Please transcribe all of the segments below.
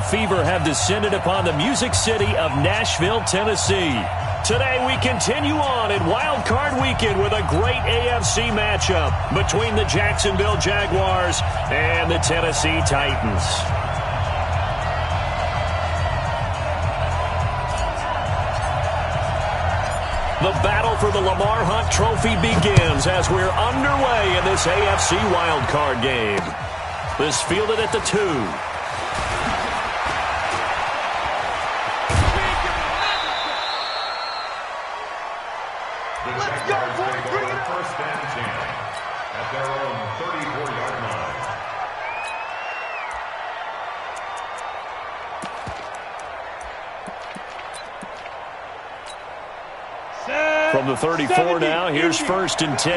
fever have descended upon the Music City of Nashville, Tennessee. Today we continue on in Wild Card Weekend with a great AFC matchup between the Jacksonville Jaguars and the Tennessee Titans. The battle for the Lamar Hunt Trophy begins as we're underway in this AFC Wild Card game. This fielded at the 2. Let's go, boys. Bring it. First and 10 at their own 34-yard line. From the 34 now, here's first and 10.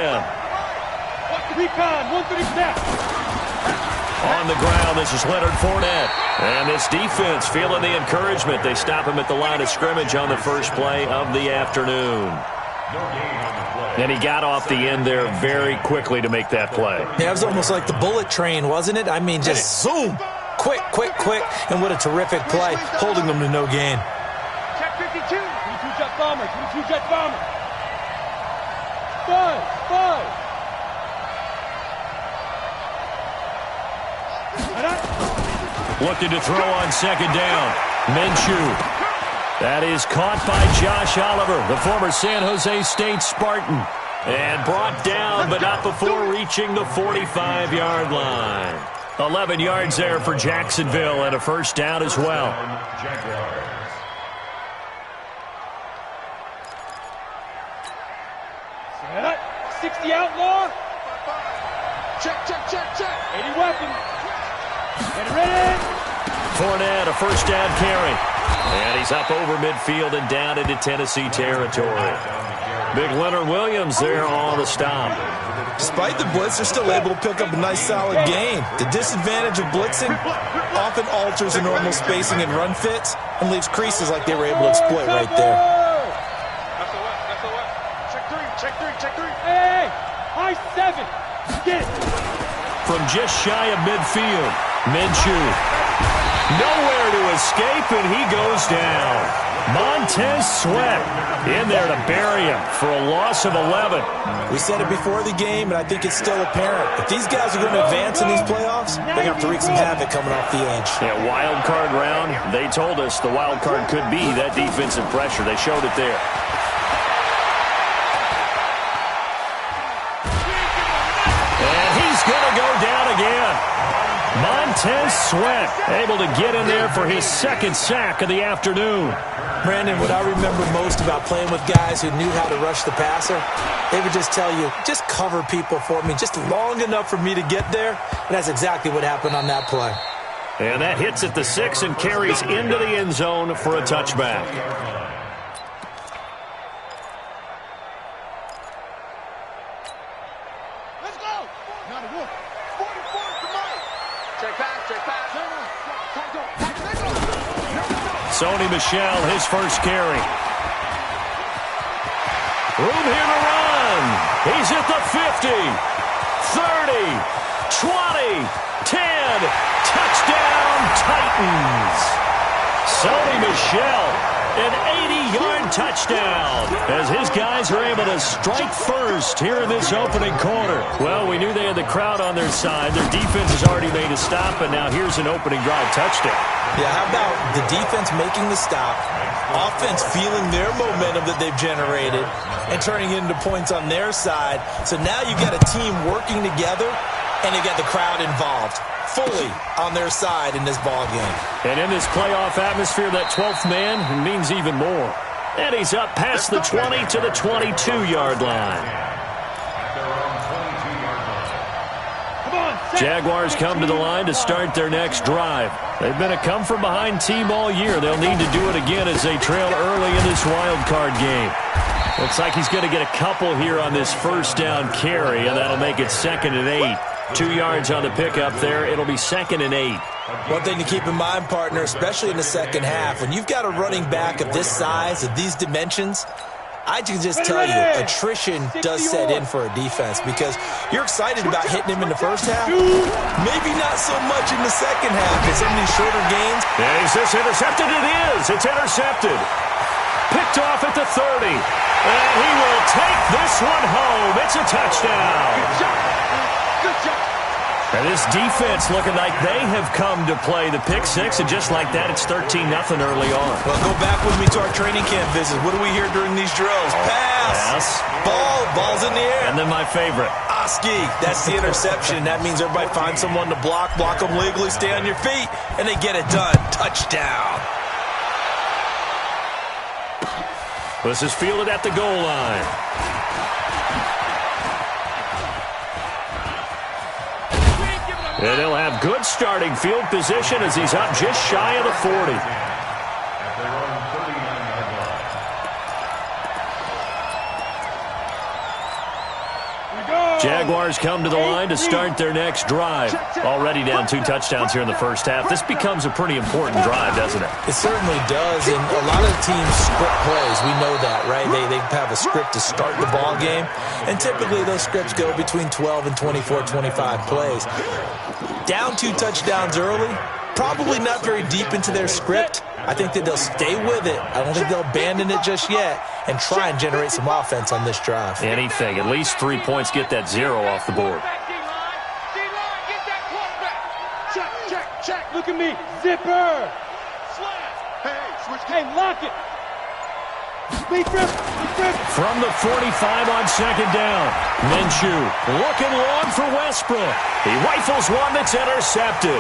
On the ground, this is Leonard Fournette. And this defense feeling the encouragement. They stop him at the line of scrimmage on the first play of the afternoon. And he got off the end there very quickly to make that play. Yeah, it was almost like the bullet train, wasn't it? I mean, just zoom. Quick, quick, quick. And what a terrific play, holding them to no gain. Check 52. 22-jet bomber. 22-jet bomber. 5. Looking to throw on second down. Minshew. That is caught by Josh Oliver, the former San Jose State Spartan. And brought down, but not before reaching the 45-yard line. 11 yards there for Jacksonville and a first down as well. 60 outlaw. Check. 80 weapons. Get ready. Fournette, a first down carry. And he's up over midfield and down into Tennessee territory. Big Leonard Williams there on the stop. Despite the blitz, they're still able to pick up a nice, solid gain. The disadvantage of blitzing often alters the normal spacing and run fits and leaves creases like they were able to exploit right there. Check 3. Hey, high 7. Get it. From just shy of midfield, Minshew. Nowhere to escape, and he goes down. Montez Sweat in there to bury him for a loss of 11. We said it before the game, and I think it's still apparent. If these guys are going to advance in these playoffs, they're going to have to wreak some havoc coming off the edge. Yeah, wild card round, they told us the wild card could be that defensive pressure. They showed it there. And he's going to go down again. Montez Sweat able to get in there for his second sack of the afternoon. Brandon, what I remember most about playing with guys who knew how to rush the passer, they would just tell you, just cover people for me, just long enough for me to get there. And that's exactly what happened on that play. And that hits at the 6 and carries into the end zone for a touchback. Let's go. Not a wolf. 44 to Mike. Check back. Sony Michel, his first carry. Room here to run. He's at the 50, 30, 20, 10. Touchdown, Titans. Sony Michel, an 80-yard touchdown as his guys are able to strike first here in this opening quarter. Well, we knew they had the crowd on their side. Their defense has already made a stop, and now here's an opening drive touchdown. Yeah, how about the defense making the stop, offense feeling their momentum that they've generated, and turning it into points on their side. So now you've got a team working together, and they've got the crowd involved fully on their side in this ball game. And in this playoff atmosphere, that 12th man means even more. And he's up past the 20 to the 22-yard line. Jaguars come to the line to start their next drive. They've been a come-from-behind team all year. They'll need to do it again as they trail early in this wild card game. Looks like he's going to get a couple here on this first down carry, and that'll make it 2nd and 8. 2 yards on the pickup there. It'll be 2nd and 8. One thing to keep in mind, partner, especially in the second half, when you've got a running back of this size, of these dimensions, I can just tell you, attrition does set in for a defense because you're excited about hitting him in the first half. Maybe not so much in the second half in some of these shorter games. Is this intercepted? It is. It's intercepted. Picked off at the 30. And he will take this one home. It's a touchdown. Good job. Good job. And this defense looking like they have come to play the pick six, and just like that, it's 13-0 early on. Well, go back with me to our training camp visit. What do we hear during these drills? Pass. Ball's in the air. And then my favorite. Oski, that's the interception. That means everybody finds someone to block them legally, stay on your feet, and they get it done. Touchdown. This is fielded at the goal line. And he'll have good starting field position as he's up just shy of the 40. Jaguars come to the line to start their next drive. Already down 2 touchdowns here in the first half. This becomes a pretty important drive, doesn't it? It certainly does, and a lot of teams script plays. We know that, right? They have a script to start the ball game, and typically those scripts go between 12 and 24, 25 plays. Down 2 touchdowns early, probably not very deep into their script. I think that they'll stay with it. I don't think they'll abandon it just yet and try and generate some offense on this drive. Anything. At least 3 points, get that 0 off the board. Check. Look at me. Zipper. Hey, lock it. From the 45 on second down. Minshew looking long for Westbrook. He rifles one that's intercepted.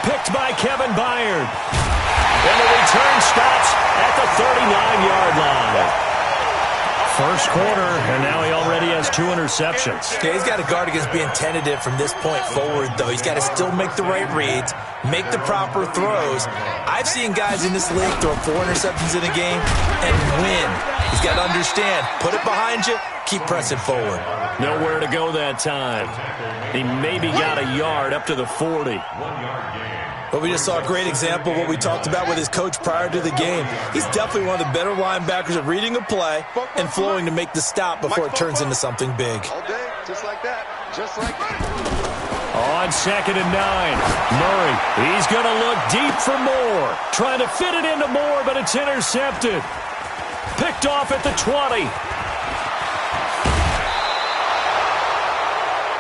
Picked by Kevin Byard. And the return stops at the 39-yard line. First quarter, and now he already has 2 interceptions. Okay, he's got to guard against being tentative from this point forward, though. He's got to still make the right reads, make the proper throws. I've seen guys in this league throw 4 interceptions in a game and win. He's got to understand, put it behind you, keep pressing forward. Nowhere to go that time. He maybe got a yard up to the 40. But we just saw a great example of what we talked about with his coach prior to the game. He's definitely one of the better linebackers at reading a play and flowing to make the stop before it turns into something big. All day, just like that. Just like that. On second and 9, Murray, he's going to look deep for Moore. Trying to fit it into Moore, but it's intercepted. Picked off at the 20.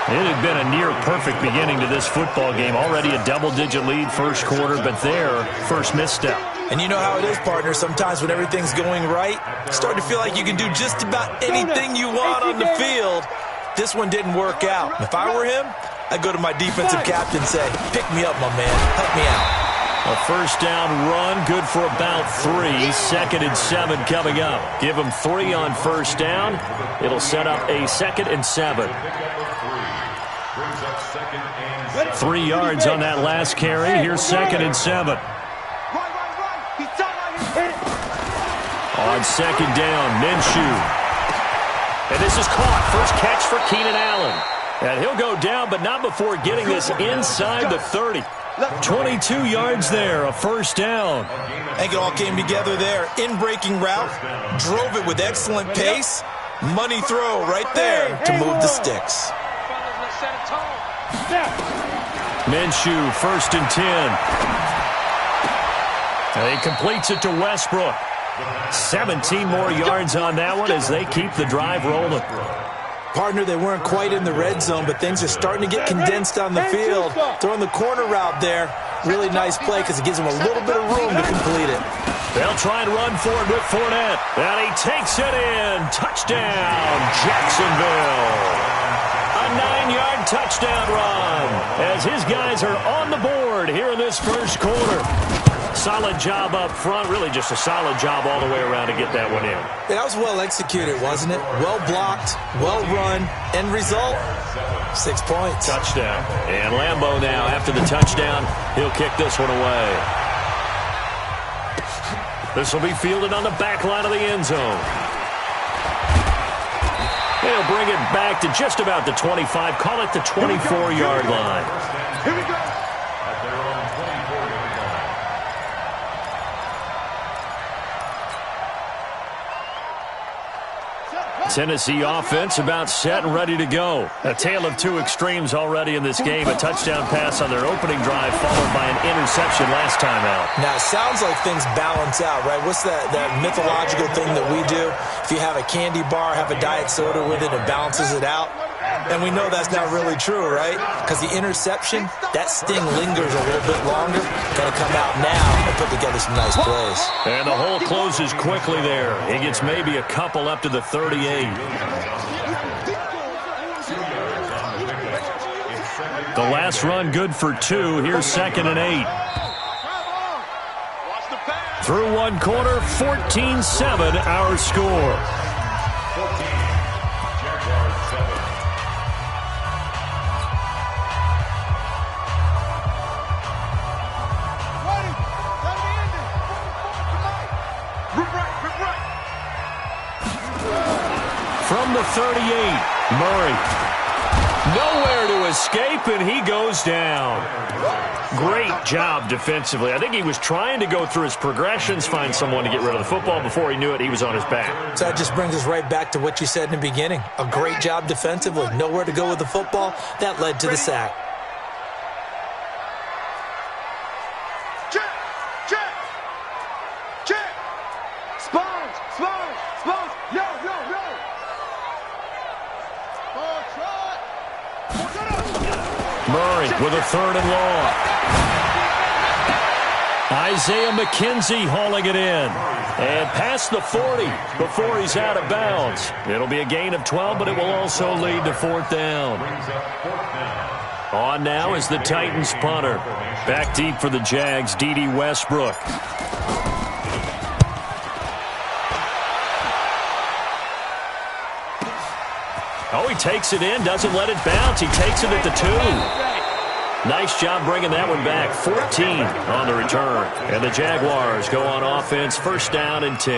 It had been a near-perfect beginning to this football game. Already a double-digit lead first quarter, but their first misstep. And you know how it is, partner. Sometimes when everything's going right, you start to feel like you can do just about anything you want on the field. This one didn't work out. If I were him, I'd go to my defensive captain and say, pick me up, my man. Help me out. A first down run, good for about 3. Second and 7 coming up. Give him 3 on first down. It'll set up a 2nd and 7. 3 yards on that last carry. Here's 2nd and 7. On second down, Minshew. And this is caught. First catch for Keenan Allen. And he'll go down, but not before getting this inside the 30. 22 yards there, a first down. I think it all came together there. In-breaking route, drove it with excellent pace. Money throw right there to move the sticks. Minshew, 1st and 10. And he completes it to Westbrook. 17 more yards on that one as they keep the drive rolling. Partner, they weren't quite in the red zone, but things are starting to get condensed on the field. Throwing the corner route there, really nice play because it gives them a little bit of room to complete it. They'll try and run for it with Fournette. And he takes it in. Touchdown, Jacksonville. A 9-yard touchdown run as his guys are on the board here in this first quarter. Solid job up front, really just a solid job all the way around to get that one in. That was well executed, wasn't it? Well blocked, well run, end result, 6 points. Touchdown. And Lambeau now, after the touchdown, he'll kick this one away. This will be fielded on the back line of the end zone. He'll bring it back to just about the 25, call it the 24-yard line. Here we go. Tennessee offense about set and ready to go. A tale of two extremes already in this game. A touchdown pass on their opening drive followed by an interception last time out. Now, it sounds like things balance out, right? What's that mythological thing that we do? If you have a candy bar, have a diet soda with it, it balances it out. And we know that's not really true, right? Because the interception, that sting lingers a little bit longer. Going to come out now and put together some nice plays. And the hole closes quickly there. He gets maybe a couple up to the 38. The last run good for 2. Here's 2nd and 8. Through one quarter, 14-7 our score. From the 38, Murray. Nowhere to escape, and he goes down. Great job defensively. I think he was trying to go through his progressions, find someone to get rid of the football. Before he knew it, he was on his back. So that just brings us right back to what you said in the beginning. A great job defensively. Nowhere to go with the football. That led to the sack. Murray with a 3rd and long. Isaiah McKenzie hauling it in. And past the 40 before he's out of bounds. It'll be a gain of 12, but it will also lead to 4th down. On now is the Titans punter. Back deep for the Jags, D.D. Westbrook. Oh, he takes it in, doesn't let it bounce. He takes it at the 2. Nice job bringing that one back. 14 on the return. And the Jaguars go on offense, 1st down and 10.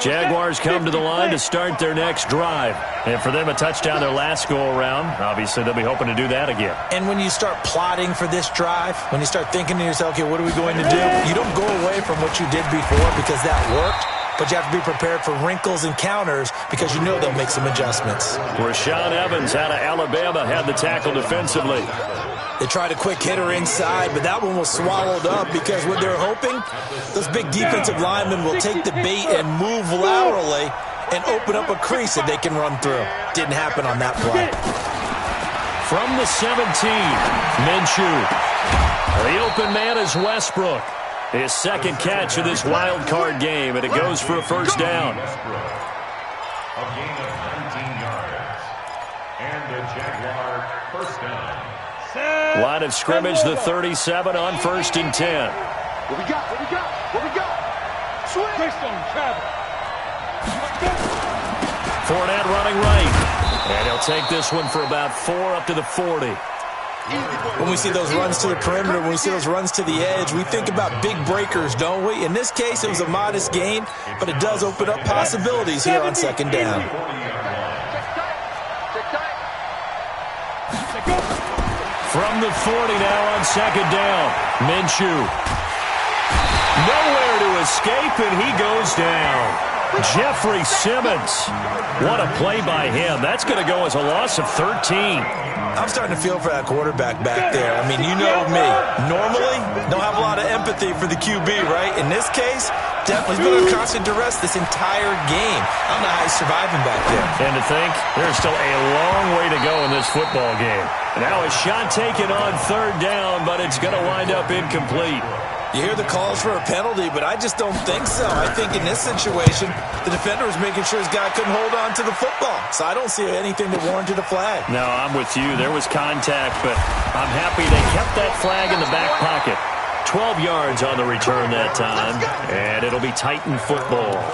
Jaguars come to the line to start their next drive. And for them, a touchdown their last go-around. Obviously, they'll be hoping to do that again. And when you start plotting for this drive, when you start thinking to yourself, okay, what are we going to do? You don't go away from what you did before because that worked. But you have to be prepared for wrinkles and counters because you know they'll make some adjustments. Rashaan Evans out of Alabama had the tackle defensively. They tried a quick hitter inside, but that one was swallowed up because what they're hoping, those big defensive linemen will take the bait and move laterally and open up a crease that they can run through. Didn't happen on that play. From the 17, Minshew. The open man is Westbrook. His 2nd catch of this wild card game, and it goes for a 1st down. A gain of 19 yards. And the Jaguar 1st down. Line of scrimmage, the 37 on 1st and 10. What we got? What we got? What we got? Swing! Keystone travel. Fournette running right. And he'll take this one for about 4 up to the 40. When we see those runs to the perimeter, when we see those runs to the edge, we think about big breakers, don't we? In this case, it was a modest gain, but it does open up possibilities here on 2nd down. From the 40 now on 2nd down, Minshew. Nowhere to escape, and he goes down. Jeffrey Simmons. What a play by him. That's going to go as a loss of 13. I'm starting to feel for that quarterback back there. I mean, you know me. Normally, don't have a lot of empathy for the QB, right? In this case, definitely been under constant duress this entire game. I don't know how he's surviving back there. And to think, there's still a long way to go in this football game. Now a shot taken on 3rd down, but it's going to wind up incomplete. You hear the calls for a penalty, but I just don't think so. I think in this situation, the defender was making sure his guy couldn't hold on to the football. So I don't see anything that warranted a flag. No, I'm with you. There was contact, but I'm happy they kept that flag in the back pocket. 12 yards on the return that time, and it'll be Titan football.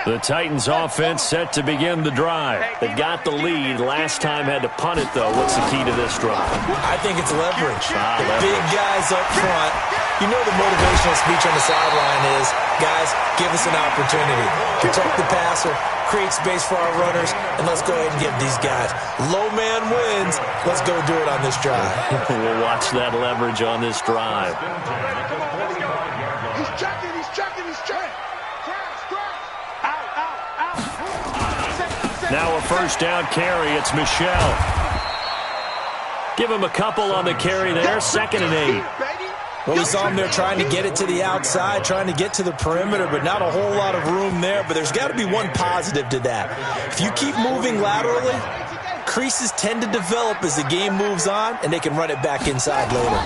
The Titans offense set to begin the drive. They've got the lead. Last time had to punt it, though. What's the key to this drive? I think it's leverage. The big guys up front You know the motivational speech on the sideline is, guys, give us an opportunity. Protect the passer, create space for our runners, and let's go ahead and give these guys. Low man wins. Let's go do it on this drive. We'll watch that leverage on this drive. He's checking. Out. Now a first down carry. It's Michel. Give him a couple on the carry there. 2nd and 8. Well, we saw him there trying to get it to the outside, trying to get to the perimeter, but not a whole lot of room there. But there's got to be one positive to that. If you keep moving laterally, creases tend to develop as the game moves on, and they can run it back inside later.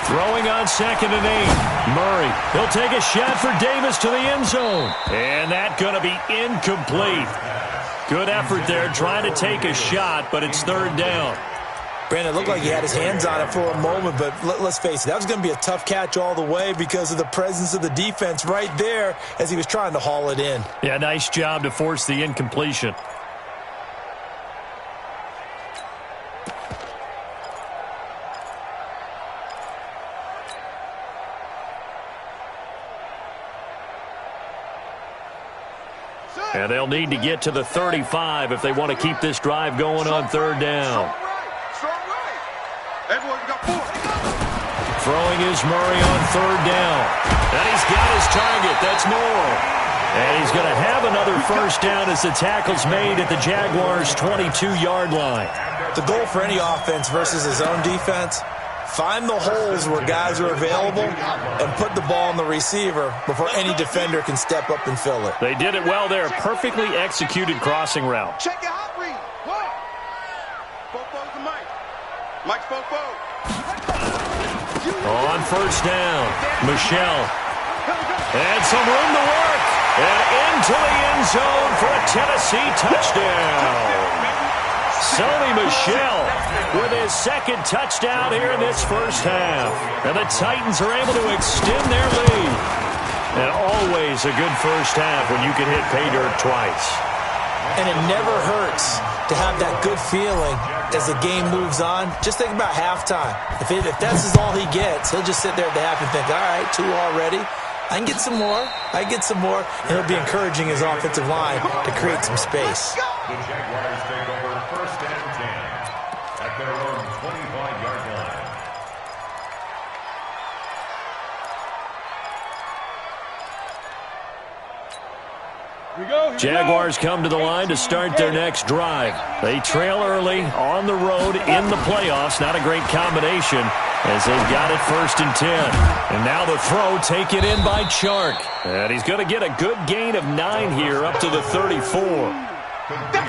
Throwing on 2nd and 8. Murray, he'll take a shot for Davis to the end zone. And that's going to be incomplete. Good effort there trying to take a shot, but it's 3rd down. Brandon, it looked like he had his hands on it for a moment, but let's face it, that was going to be a tough catch all the way because of the presence of the defense right there as he was trying to haul it in. Yeah, nice job to force the incompletion. And they'll need to get to the 35 if they want to keep this drive going on 3rd down. Throwing is Murray on 3rd down. And he's got his target. That's Moore. And he's going to have another first down as the tackle's made at the Jaguars' 22-yard line. The goal for any offense versus his own defense, find the holes where guys are available and put the ball on the receiver before any defender can step up and fill it. They did it well there. Perfectly executed crossing route. Check your hot read. What? Fofo's the mic. Mike's Fofo. On first down, Michel. And some room to work. And into the end zone for a Tennessee touchdown. Sony Michel with his 2nd touchdown here in this first half. And the Titans are able to extend their lead. And always a good first half when you can hit pay dirt twice. And it never hurts to have that good feeling as the game moves on. Just think about halftime. If that's all he gets, he'll just sit there at the half and think, all right, 2 already. I can get some more. And he'll be encouraging his offensive line to create some space. The Jaguars take over 1st and 10 at their own 25-yard line. Jaguars come to the line to start their next drive. They trail early on the road in the playoffs. Not a great combination as they've got it 1st and 10. And now the throw taken in by Chark. And he's going to get a good gain of 9 here up to the 34.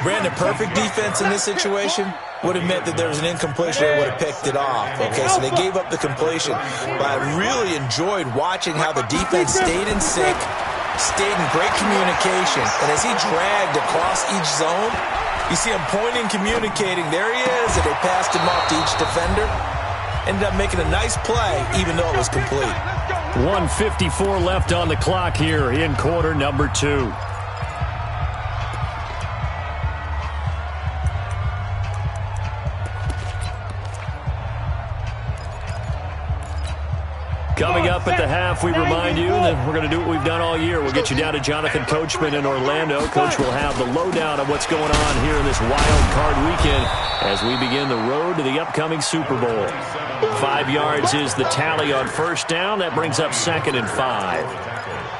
Brandon, perfect defense in this situation would have meant that there was an incompletion. They would have picked it off. Okay, so they gave up the completion. But I really enjoyed watching how the defense stayed in sync, stayed in great communication. And as he dragged across each zone, you see him pointing, communicating. There he is, and they passed him off to each defender. Ended up making a nice play, even though it was complete. 1:54 left on the clock here in quarter number 2. Coming up at the half, we remind you that we're going to do what we've done all year. We'll get you down to Jonathan Coachman in Orlando. Coach will have the lowdown of what's going on here in this wild card weekend as we begin the road to the upcoming Super Bowl. 5 yards is the tally on first down. That brings up 2nd and 5.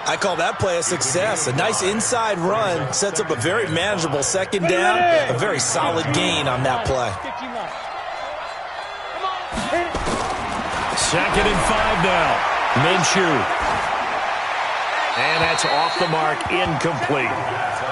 I call that play a success. A nice inside run sets up a very manageable 2nd down. A very solid gain on that play. 2nd and 5 now. Minshew. And that's off the mark, incomplete.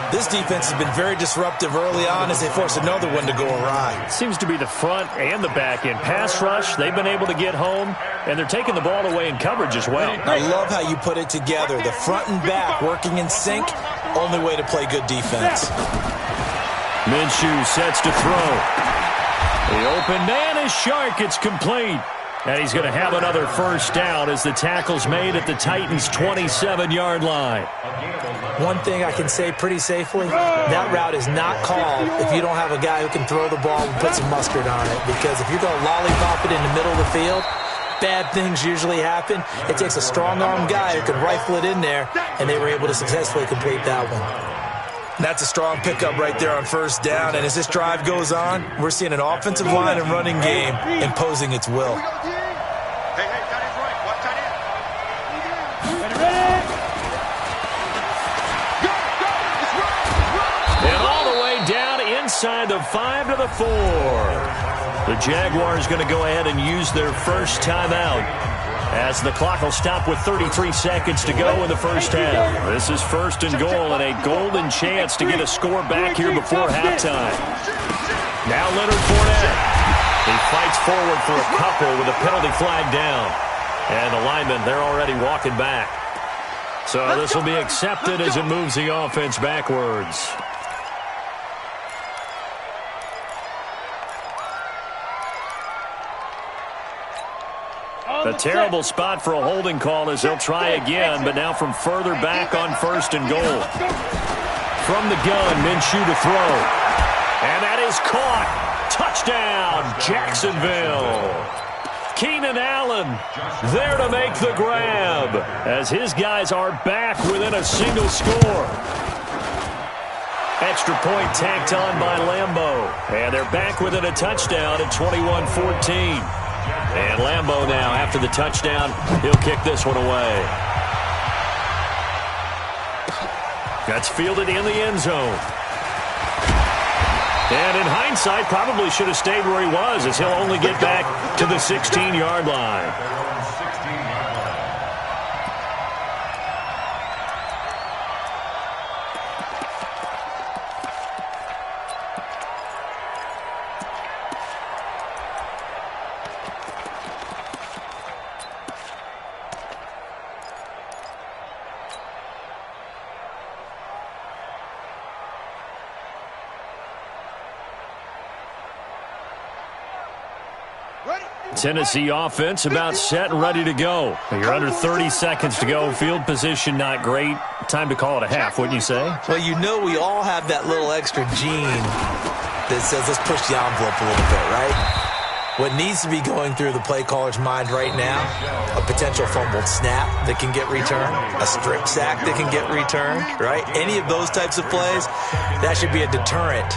This defense has been very disruptive early on as they force another one to go awry. Seems to be the front and the back end. Pass rush, they've been able to get home, and they're taking the ball away in coverage as well. I love how you put it together. The front and back working in sync, only way to play good defense. Minshew sets to throw. The open man is Chark. It's complete. And he's going to have another first down as the tackle's made at the Titans' 27-yard line. One thing I can say pretty safely, that route is not called if you don't have a guy who can throw the ball and put some mustard on it. Because if you're going to lollipop it in the middle of the field, bad things usually happen. It takes a strong-arm guy who can rifle it in there, and they were able to successfully complete that one. That's a strong pickup right there on first down, and as this drive goes on, we're seeing an offensive line and running game imposing its will. Hey, that is right. Watch tight end. And all the way down inside the 5 to the 4. The Jaguars going to go ahead and use their first timeout as the clock will stop with 33 seconds to go in the first half. This is first and goal and a golden chance to get a score back here before halftime. Now Leonard Fournette. He fights forward for a couple with a penalty flag down. And the linemen, they're already walking back. So this will be accepted as it moves the offense backwards. A terrible spot for a holding call as they'll try again, but now from further back on first and goal. From the gun, Minshew to throw. And that is caught. Touchdown, Jacksonville. Keenan Allen there to make the grab as his guys are back within a single score. Extra point tacked on by Lambeau. And they're back within a touchdown at 21-14. And Lambeau now, after the touchdown, he'll kick this one away. That's fielded in the end zone. And in hindsight, probably should have stayed where he was as he'll only get back to the 16-yard line. Tennessee offense about set and ready to go. You're under 30 seconds to go. Field position not great. Time to call it a half, wouldn't you say? Well, you know we all have that little extra gene that says let's push the envelope a little bit, right? What needs to be going through the play caller's mind right now, a potential fumbled snap that can get returned, a strip sack that can get returned, right? Any of those types of plays, that should be a deterrent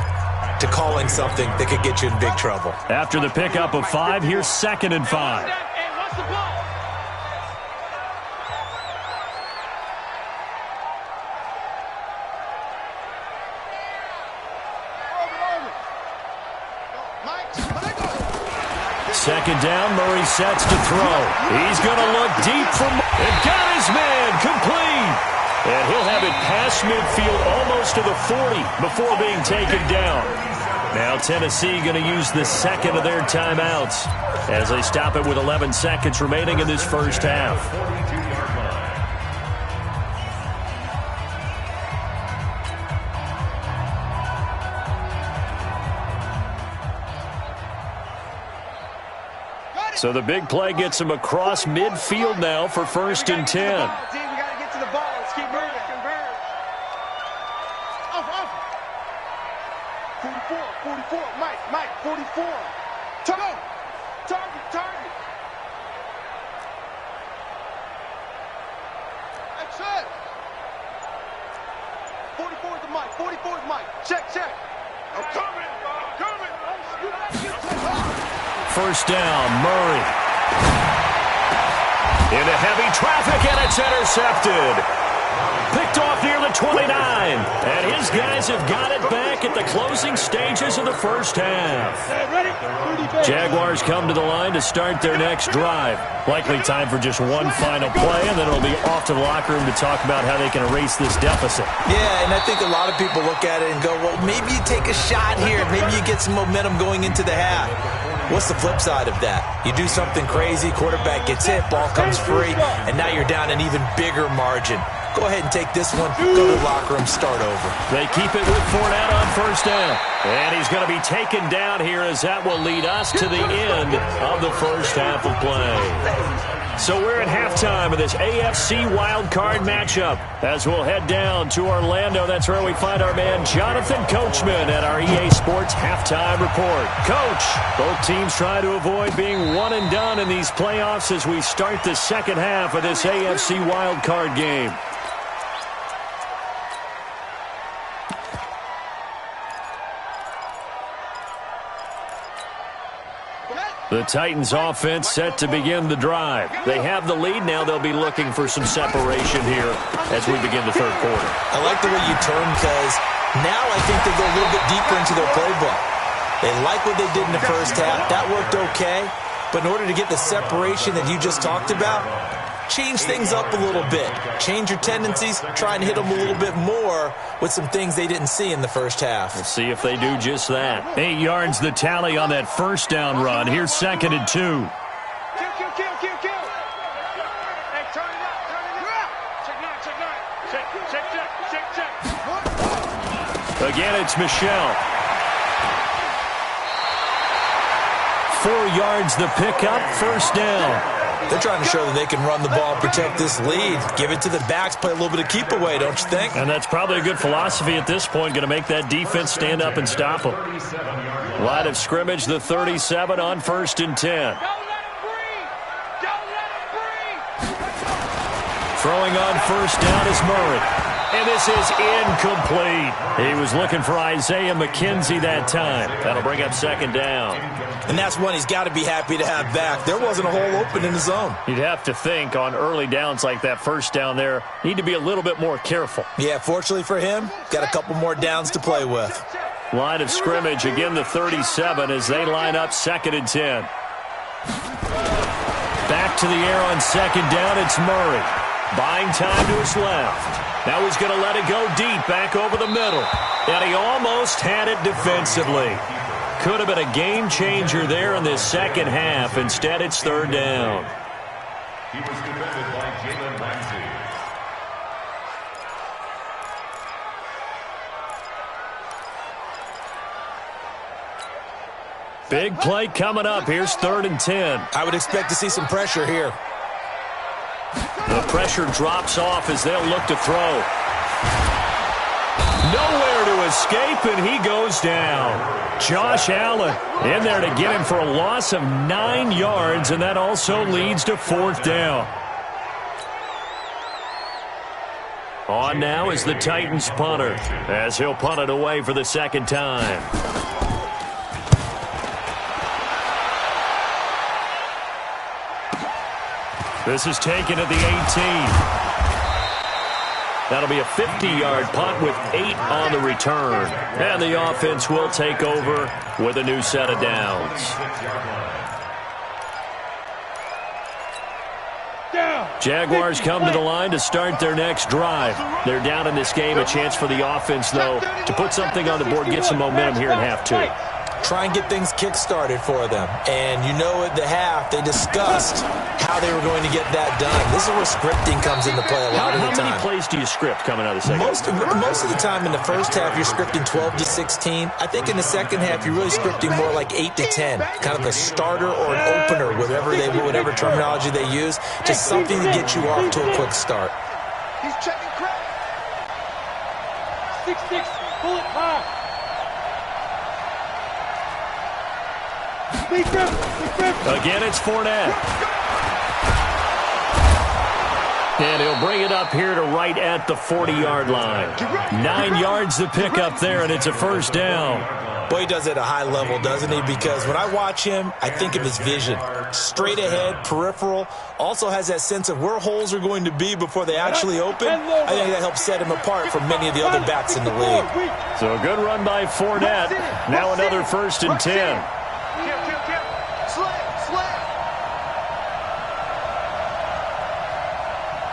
to calling something that could get you in big trouble. After the pickup of 5, here's 2nd and 5. Second down, Murray sets to throw. He's going to look deep for and got his man complete. And he'll have it past midfield almost to the 40 before being taken down. Now Tennessee going to use the second of their timeouts as they stop it with 11 seconds remaining in this first half. So the big play gets him across midfield now for 1st and 10. We got to get to the ball. Let's keep moving. 44, Mike, 44. Target. Action. 44 is Mike. Check. I'm coming. First down, Murray. Into heavy traffic, and it's intercepted. Picked off near the 29. And his guys have got it back at the closing stages of the first half. Jaguars come to the line to start their next drive. Likely time for just one final play, and then it'll be off to the locker room to talk about how they can erase this deficit. Yeah, and I think a lot of people look at it and go, well, maybe you take a shot here. Maybe you get some momentum going into the half. What's the flip side of that? You do something crazy, quarterback gets hit, ball comes free, and now you're down an even bigger margin. Go ahead and take this one, go to the locker room, start over. They keep it with Fournette on first down. And he's going to be taken down here as that will lead us to the end of the first half of play. So we're at halftime of this AFC wildcard matchup. As we'll head down to Orlando, that's where we find our man Jonathan Coachman at our EA Sports Halftime Report. Coach, both teams try to avoid being one and done in these playoffs as we start the second half of this AFC wildcard game. The Titans offense set to begin the drive. They have the lead now. They'll be looking for some separation here as we begin the third quarter. I like the way you turn because now I think they go a little bit deeper into their playbook. They like what they did in the first half. That worked okay. But in order to get the separation that you just talked about, change things up a little bit. Change your tendencies. Try and hit them a little bit more with some things they didn't see in the first half. We'll see if they do just that. 8 yards the tally on that first down run. Here's 2nd and 2. Kill. Hey, turn it up. Check. Again, it's Michelle. 4 yards the pickup, first down. They're trying to show that they can run the ball and protect this lead. Give it to the backs, play a little bit of keep away, don't you think? And that's probably a good philosophy at this point, going to make that defense stand up and stop them. Line of scrimmage, the 37 on 1st and 10. Don't let him breathe. Throwing on first down is Murray. And this is incomplete. He was looking for Isaiah McKenzie that time. That'll bring up 2nd down. And that's one he's got to be happy to have back. There wasn't a hole open in the zone. You'd have to think on early downs like that first down there, need to be a little bit more careful. Yeah, fortunately for him, got a couple more downs to play with. Line of scrimmage, again the 37 as they line up 2nd and 10. Back to the air on 2nd down, it's Murray. Buying time to his left. Now he's going to let it go deep back over the middle. And he almost had it defensively. Could have been a game changer there in this second half. Instead, it's 3rd down. He was defended by Jalen Ramsey. Big play coming up. Here's 3rd and 10. I would expect to see some pressure here. The pressure drops off as they'll look to throw. Nowhere to escape, and he goes down. Josh Allen in there to get him for a loss of 9 yards, and that also leads to 4th down. On now is the Titans punter, as he'll punt it away for the 2nd time. This is taken at the 18. That'll be a 50-yard punt with 8 on the return. And the offense will take over with a new set of downs. Jaguars come to the line to start their next drive. They're down in this game. A chance for the offense, though, to put something on the board, get some momentum here in half 2. Try and get things kick-started for them. And you know at the half, they discussed how they were going to get that done. This is where scripting comes into play a lot of the time. How many plays do you script coming out of the second? Most of the time in the first half, you're scripting 12 to 16. I think in the second half, you're really scripting more like 8 to 10. Kind of a starter or an opener, whatever terminology they use. Just something to get you off to a quick start. He's checking crack. 6-6, pull it high. Again, it's Fournette. And he'll bring it up here to right at the 40-yard line. 9 yards to pick up there, and it's a 1st down. Boy, he does it at a high level, doesn't he? Because when I watch him, I think of his vision. Straight ahead, peripheral. Also has that sense of where holes are going to be before they actually open. I think that helps set him apart from many of the other backs in the league. So a good run by Fournette. Now another 1st and 10.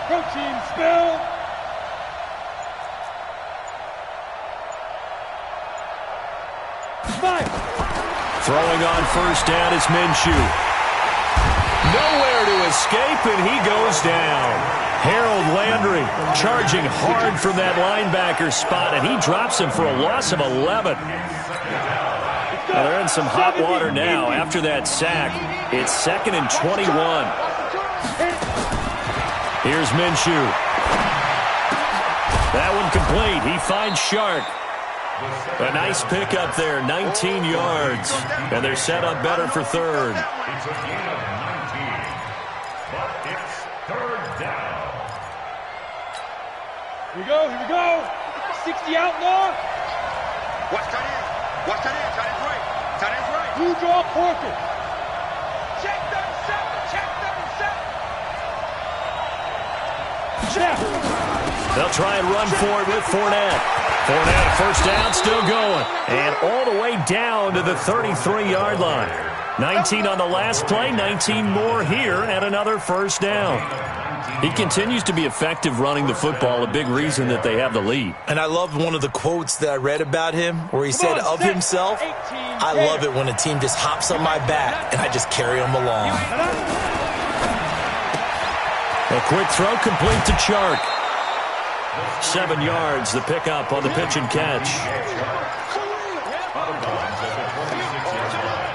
Protein spill. Throwing on 1st down is Minshew. Nowhere to escape, and he goes down. Harold Landry charging hard from that linebacker spot, and he drops him for a loss of 11. Now they're in some hot water now after that sack. It's 2nd and 21. Here's Minshew. That one complete. He finds Shark. A nice pickup there, 19 yards. And they're set up better for third. It's a gain of 19. But it's third down. Here we go, here we go. 60 outlaw. Watch tight end. Watch tight end. Tight end's right. Tight end's right. Blue draw Porter. Check them seven. Check them seven. Check. They'll try and run for it with Fournette. Fournette, first down, still going. And all the way down to the 33-yard line. 19 on the last play, 19 more here, and another first down. He continues to be effective running the football, a big reason that they have the lead. And I love one of the quotes that I read about him where he said of himself, I love it when a team just hops on my back and I just carry them along. A quick throw complete to Chark. 7 yards, the pickup on the pitch and catch. Out of bounds at the 26-yard line.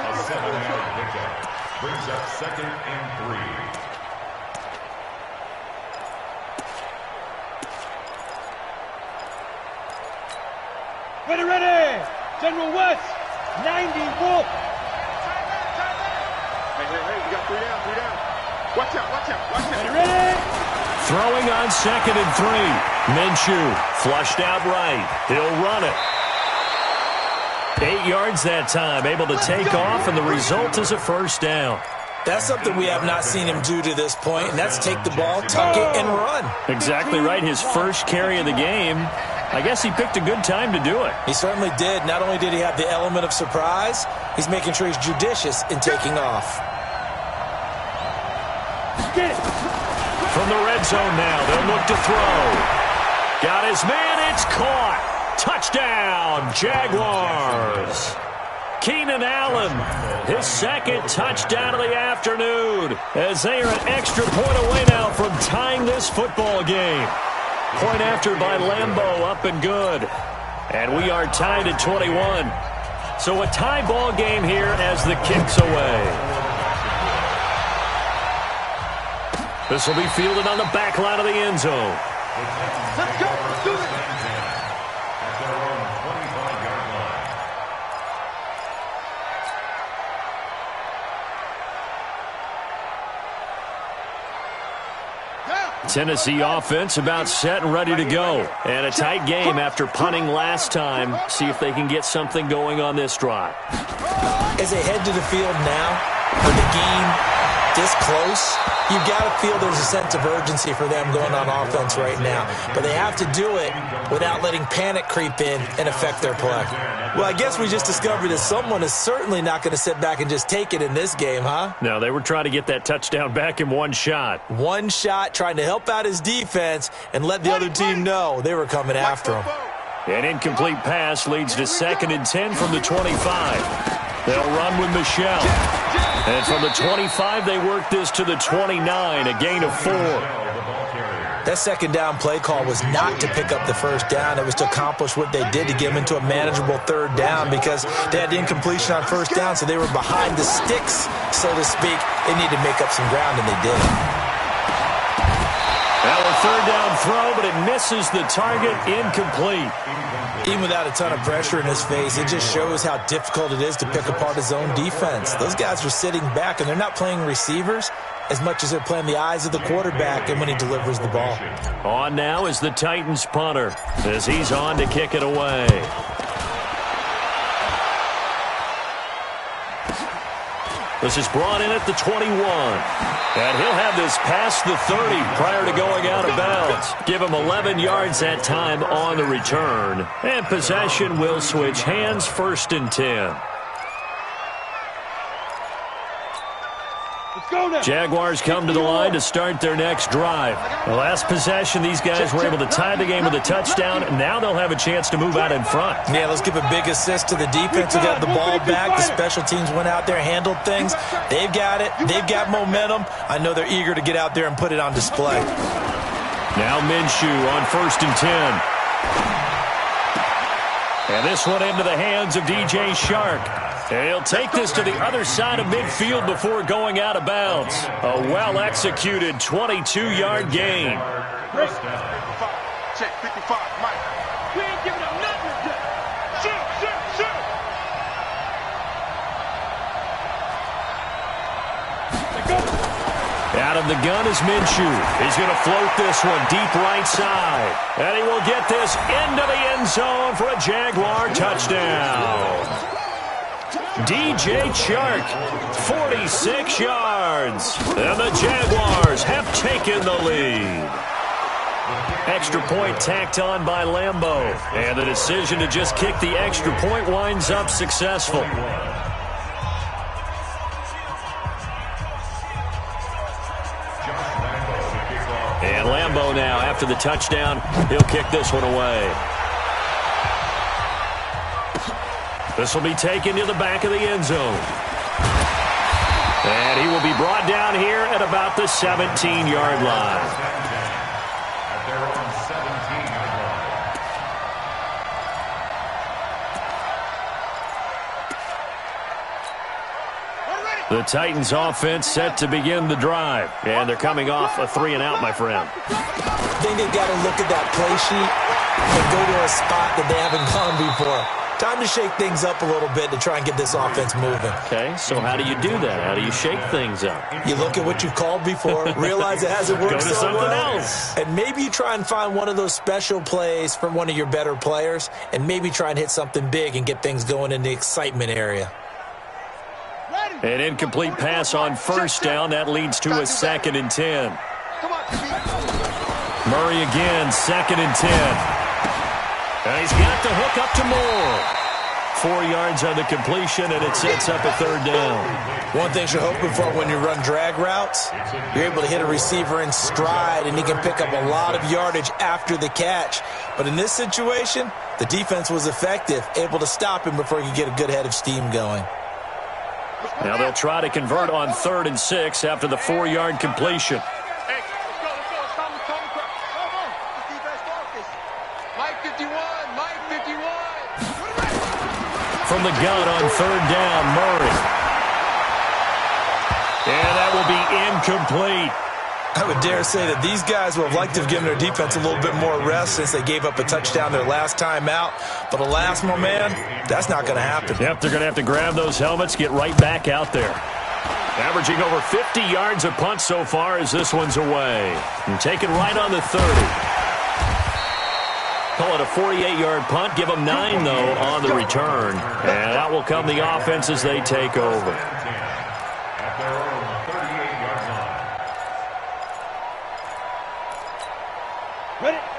A 7-yard pickup brings up 2nd and 3. Ready, ready. General West. 90 Wolf. Hey, we got 3 down, 3 down. Watch out, watch out, watch out. Ready, ready. Throwing on 2nd and 3. Minshew flushed out right. He'll run it. 8 yards that time, able to take off, and the result is a first down. That's something we have not seen him do to this point, and that's take the ball, tuck it, and run. Exactly right. His first carry of the game. I guess he picked a good time to do it. He certainly did. Not only did he have the element of surprise, he's making sure he's judicious in taking off. Get it. From the red zone now, they'll look to throw. Got his man, it's caught. Touchdown, Jaguars. Keenan Allen, his second touchdown of the afternoon, as they are an extra point away now from tying this football game. Point after by Lambeau, up and good. And we are tied at 21. So a tie ball game here as the kick's away. This will be fielded on the back line of the end zone. Let's go. Let's do it. At their own 25-yard line. Tennessee offense about set and ready to go. And a tight game after punting last time. See if they can get something going on this drive. As they head to the field now, with the game this close, you've got to feel there's a sense of urgency for them going on offense right now. But they have to do it without letting panic creep in and affect their play. Well, I guess we just discovered that someone is certainly not going to sit back and just take it in this game, huh? No, they were trying to get that touchdown back in one shot. One shot, trying to help out his defense and let the other team know they were coming after him. An incomplete pass leads to 2nd and 10 from the 25. They'll run with Michelle. And from the 25, they work this to the 29, a gain of 4. That second down play call was not to pick up the first down. It was to accomplish what they did to get them into a manageable third down because they had the incompletion on first down, so they were behind the sticks, so to speak. They needed to make up some ground, and they did. Now a third down throw, but it misses the target, incomplete. Even without a ton of pressure in his face, it just shows how difficult it is to pick apart his own defense. Those guys are sitting back, and they're not playing receivers as much as they're playing the eyes of the quarterback and when he delivers the ball. On now is the Titans punter as he's on to kick it away. This is brought in at the 21. And he'll have this past the 30 prior to going out of bounds. Give him 11 yards that time on the return. And possession will switch hands, 1st and 10. Jaguars come to the line to start their next drive. The last possession, these guys were able to tie the game with a touchdown. Now they'll have a chance to move out in front. Yeah, let's give a big assist to the defense who got the ball back. The special teams went out there, handled things. They've got it. They've got momentum. I know they're eager to get out there and put it on display. Now Minshew on 1st and 10. And this one into the hands of DJ Shark. He'll take this to the other side of midfield before going out of bounds. A well-executed 22-yard gain. First down. Check 55, Mike. We ain't giving up nothing yet. Shoot. Out of the gun is Minshew. He's going to float this one deep right side. And he will get this into the end zone for a Jaguar touchdown. DJ Chark, 46 yards. And the Jaguars have taken the lead. Extra point tacked on by Lambeau. And the decision to just kick the extra point winds up successful. And Lambeau now, after the touchdown, he'll kick this one away. This will be taken to the back of the end zone. And he will be brought down here at about the 17-yard line. At their own 17-yard line. The Titans offense set to begin the drive. And they're coming off a 3-and-out, my friend. I think they've got to look at that play sheet and go to a spot that they haven't gone before. Time to shake things up a little bit to try and get this offense moving. Okay, so how do you do that? How do you shake things up? You look at what you've called before, realize it hasn't worked Go to so something well, else. and maybe you try and find one of those special plays from one of your better players, and maybe try and hit something big and get things going in the excitement area. An incomplete pass on first down. That leads to a 2nd and 10. Murray again, 2nd and 10. And he's got the hook up to Moore. 4 yards on the completion, and it sets up a 3rd down. One thing you're hoping for when you run drag routes, you're able to hit a receiver in stride, and he can pick up a lot of yardage after the catch. But in this situation, the defense was effective, able to stop him before he could get a good head of steam going. Now they'll try to convert on 3rd and 6 after the 4-yard completion. Hey, let's go. It's time to come on. Defense focus. Mike 51. From the gun on 3rd down, Murray. And that will be incomplete. I would dare say that these guys would have liked to have given their defense a little bit more rest since they gave up a touchdown their last time out. But alas, my man, that's not going to happen. Yep, they're going to have to grab those helmets, get right back out there. Averaging over 50 yards a punt so far as this one's away. And taken right on the 30. Call it a 48-yard punt. Give them 9, though, on the return. And out will come the offense as they take over. At their own 38-yard line.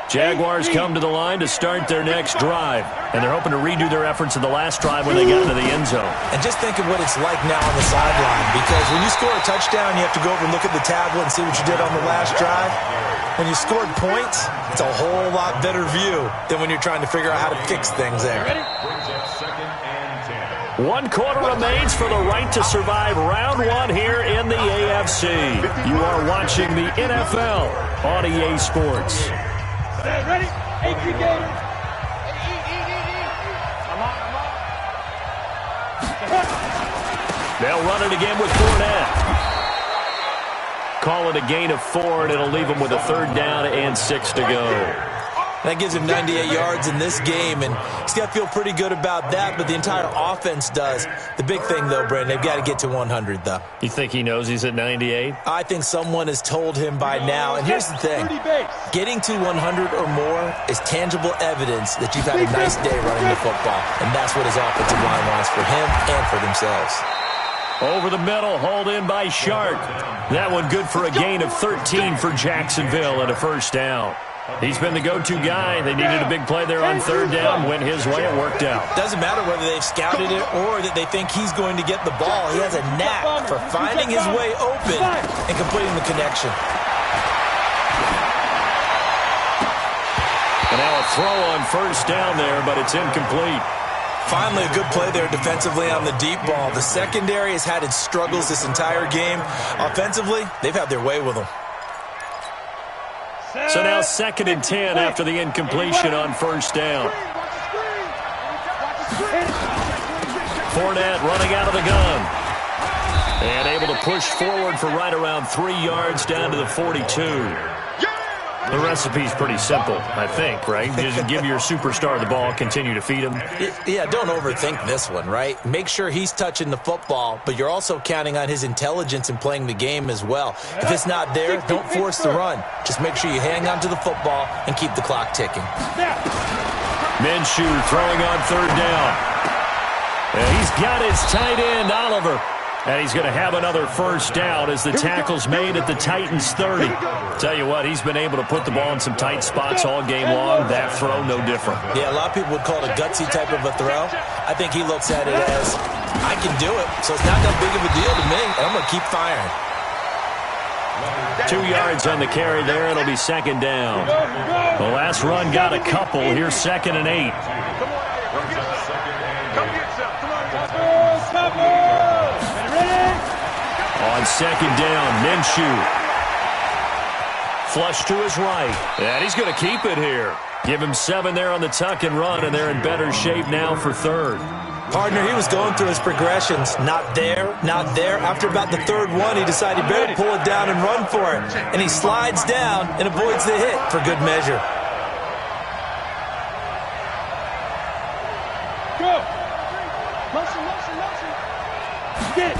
Jaguars come to the line to start their next drive. And they're hoping to redo their efforts in the last drive when they got into the end zone. And just think of what it's like now on the sideline. Because when you score a touchdown, you have to go over and look at the tablet and see what you did on the last drive. When you scored points, it's a whole lot better view than when you're trying to figure out how to fix things there. Brings up 2nd and 10. 1 quarter remains for the right to survive round 1 here in the AFC. You are watching the NFL on EA Sports. Ready? Gator. They'll run it again with Fournette. Call it a gain of 4, and it'll leave them with a 3rd down and 6 to go. That gives him 98 yards in this game, and he's got to feel pretty good about that, but the entire offense does. The big thing, though, Brandon, they've got to get to 100, though. You think he knows he's at 98? I think someone has told him by now, and here's the thing. Getting to 100 or more is tangible evidence that you've had a nice day running the football, and that's what his offensive line wants for him and for themselves. Over the middle, hauled in by Shark. That one good for a gain of 13 for Jacksonville and a 1st down. He's been the go-to guy. They needed a big play there on 3rd down. Went his way. It worked out. Doesn't matter whether they've scouted it or that they think he's going to get the ball. He has a knack for finding his way open and completing the connection. And now a throw on 1st down there, but it's incomplete. Finally, a good play there defensively on the deep ball. The secondary has had its struggles this entire game. Offensively, they've had their way with them. So now 2nd and 10 after the incompletion on 1st down. Fournette running out of the gun. And able to push forward for right around 3 yards down to the 42. The recipe's pretty simple, I think, right? Just give your superstar the ball, continue to feed him. Yeah, don't overthink this one, right? Make sure he's touching the football, but you're also counting on his intelligence in playing the game as well. If it's not there, don't force the run. Just make sure you hang on to the football and keep the clock ticking. Minshew throwing on 3rd down. And he's got his tight end, Oliver. And he's going to have another first down as the tackle's made at the Titans' 30. Tell you what, he's been able to put the ball in some tight spots all game long. That throw, no different. Yeah, a lot of people would call it a gutsy type of a throw. I think he looks at it as, I can do it, so it's not that big of a deal to me, and I'm going to keep firing. 2 yards on the carry there. It'll be 2nd down. The last run got a couple. Here's 2nd and 8. On 2nd down, Minshew. Flush to his right. And he's going to keep it here. Give him 7 there on the tuck and run, and they're in better shape now for 3rd. Partner, he was going through his progressions. Not there, not there. After about the 3rd one, he decided he better pull it down and run for it. And he slides down and avoids the hit for good measure. Go! Motion. Get!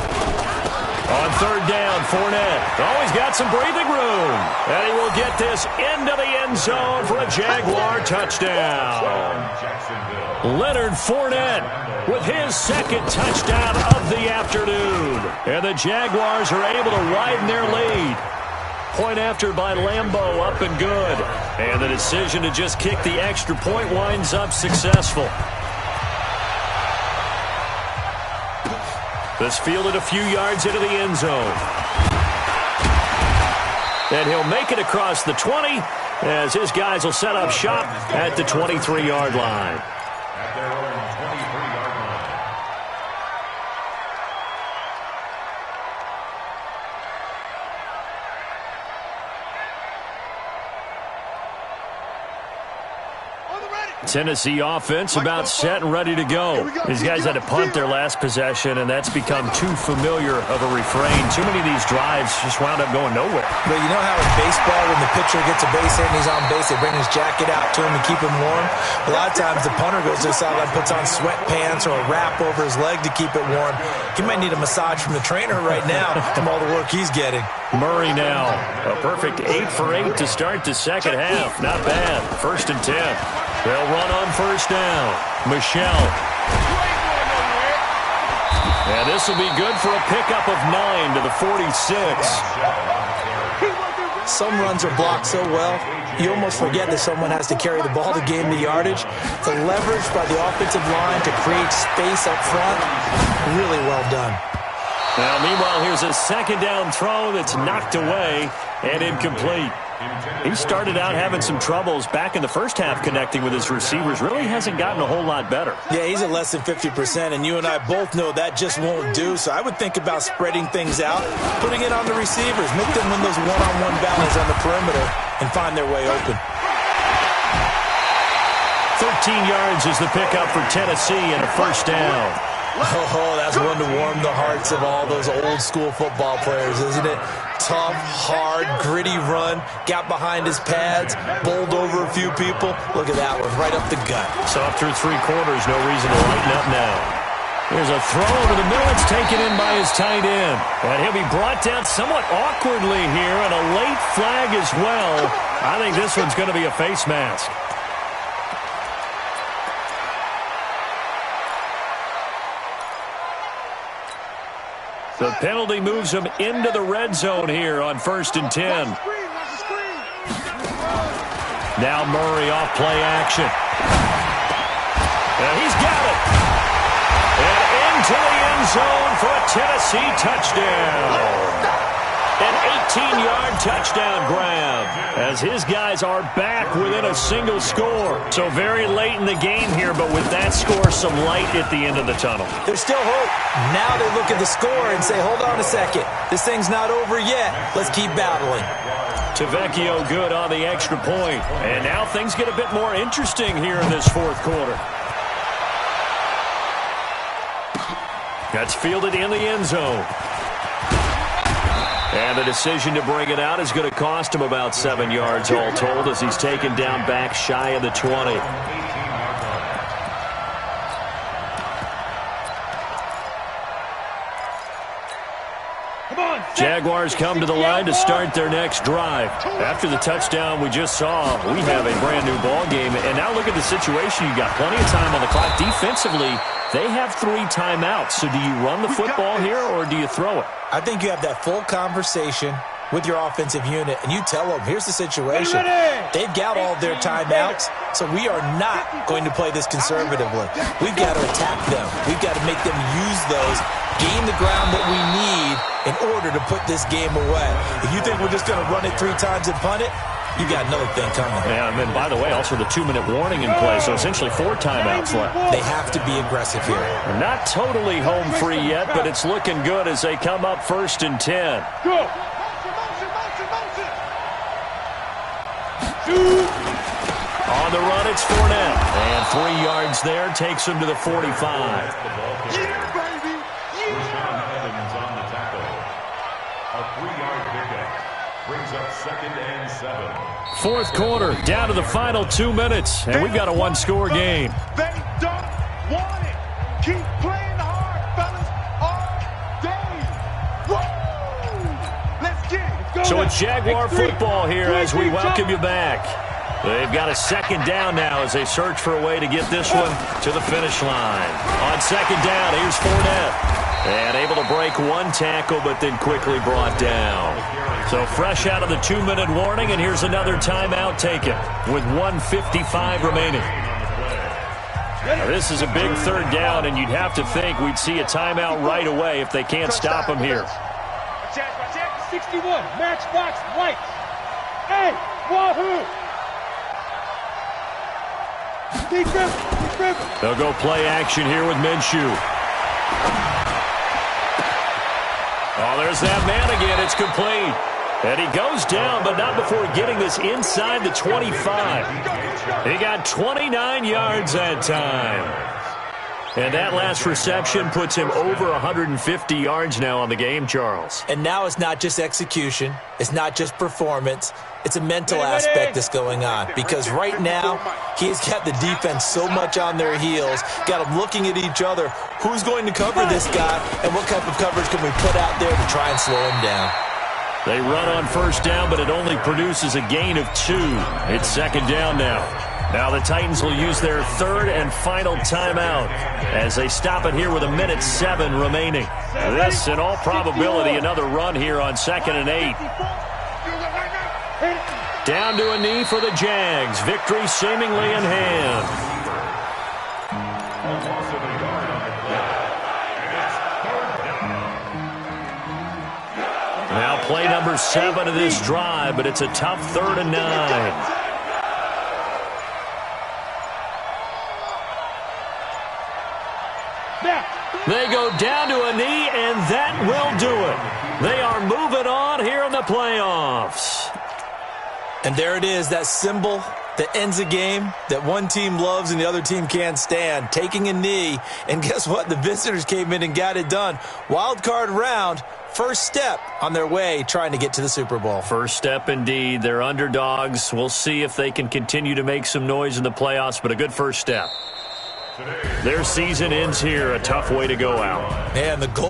On 3rd down, Fournette. Always got some breathing room. And he will get this into the end zone for a Jaguar touchdown. Leonard Fournette with his 2nd touchdown of the afternoon. And the Jaguars are able to widen their lead. Point after by Lambeau, up and good. And the decision to just kick the extra point winds up successful. This fielded a few yards into the end zone. And he'll make it across the 20 as his guys will set up shop at the 23-yard line. At their own 23-yard line. Tennessee offense about set and ready to go. These guys had to punt their last possession, and that's become too familiar of a refrain. Too many of these drives just wound up going nowhere. But you know how in baseball, when the pitcher gets a base hit and he's on base, they bring his jacket out to him to keep him warm? A lot of times the punter goes to the sideline, puts on sweatpants or a wrap over his leg to keep it warm. He might need a massage from the trainer right now from all the work he's getting. Murray now, a perfect 8 for 8 to start the second half. Not bad. 1st and 10. They'll run on 1st down. Michelle. And this will be good for a pickup of 9 to the 46. Some runs are blocked so well, you almost forget that someone has to carry the ball to gain the yardage. The leverage by the offensive line to create space up front, really well done. Now, meanwhile, here's a 2nd down throw that's knocked away and incomplete. He started out having some troubles back in the first half connecting with his receivers. Really hasn't gotten a whole lot better. Yeah, he's at less than 50%, and you and I both know that just won't do. So I would think about spreading things out, putting it on the receivers, make them win those one-on-one battles on the perimeter, and find their way open. 13 yards is the pickup for Tennessee and a 1st down. Oh, that's one to warm the hearts of all those old-school football players, isn't it? Tough, hard, gritty run, got behind his pads, bowled over a few people. Look at that one, right up the gut. So up through 3 quarters, no reason to lighten up now. Here's a throw over the middle. It's taken in by his tight end. And he'll be brought down somewhat awkwardly here, and a late flag as well. I think this one's going to be a face mask. The penalty moves him into the red zone here on 1st and 10. Now Murray off play action. And he's got it. And into the end zone for a Tennessee touchdown. An 18-yard touchdown grab as his guys are back within a single score. So very late in the game here, but with that score, some light at the end of the tunnel. There's still hope. Now they look at the score and say, hold on a second. This thing's not over yet. Let's keep battling. Tavecchio good on the extra point. And now things get a bit more interesting here in this 4th quarter. That's fielded in the end zone. And the decision to bring it out is going to cost him about 7 yards all told as he's taken down back shy of the 20. Jaguars come to the line to start their next drive. After the touchdown we just saw, we have a brand new ball game. And now look at the situation. You got plenty of time on the clock. Defensively, they have 3 timeouts. So do you run the football here or do you throw it? I think you have that full conversation with your offensive unit, and you tell them, here's the situation. They've got all their timeouts, so we are not going to play this conservatively. We've got to attack them. We've got to make them use those, gain the ground that we need in order to put this game away. If you think we're just going to run it 3 times and punt it, you got another thing coming. Yeah, and then, by the way, also the 2-minute warning in play, so essentially 4 timeouts left. They have to be aggressive here. Not totally home free yet, but it's looking good as they come up 1st and 10. Go. On the run, it's Fournette. And 3 yards there takes him to the 45. Yeah, baby! Rashaan Evans on the tackle. A 3-yard pickup. Brings up 2nd and 7. Fourth quarter, down to the final 2 minutes, and we've got a 1-score game. They don't want it. Keep playing hard, fellas, all day. Woo! Let's get it. So it's Jaguar football here as we welcome you back. They've got a 2nd down now as they search for a way to get this one to the finish line. On 2nd down, here's Fournette. And able to break 1 tackle, but then quickly brought down. So fresh out of the 2-minute warning, and here's another timeout taken with 1:55 remaining. Now, this is a big 3rd down, and you'd have to think we'd see a timeout right away if they can't stop him here. 61, matchbox lights. Hey, wahoo! They'll go play action here with Minshew. Oh, there's that man again. It's complete. And he goes down, but not before getting this inside the 25. He got 29 yards that time. And that last reception puts him over 150 yards now on the game, Charles. And now it's not just execution. It's not just performance. It's a mental aspect that's going on. Because right now, he's got the defense so much on their heels, got them looking at each other. Who's going to cover this guy, and what type of coverage can we put out there to try and slow him down? They run on 1st down, but it only produces a gain of 2. It's 2nd down now. Now the Titans will use their 3rd and final timeout as they stop it here with 1:07 remaining. This, in all probability, another run here on 2nd and 8. Down to a knee for the Jags. Victory seemingly in hand. Now play number 7 of this drive, but it's a tough 3rd and 9. They go down to a knee, and that will do it. They are moving on here in the playoffs. And there it is, that symbol that ends a game that one team loves and the other team can't stand, taking a knee. And guess what? The visitors came in and got it done. Wild card round, first step on their way trying to get to the Super Bowl. First step indeed. They're underdogs. We'll see if they can continue to make some noise in the playoffs, but a good first step. Their season ends here, a tough way to go out. And the goal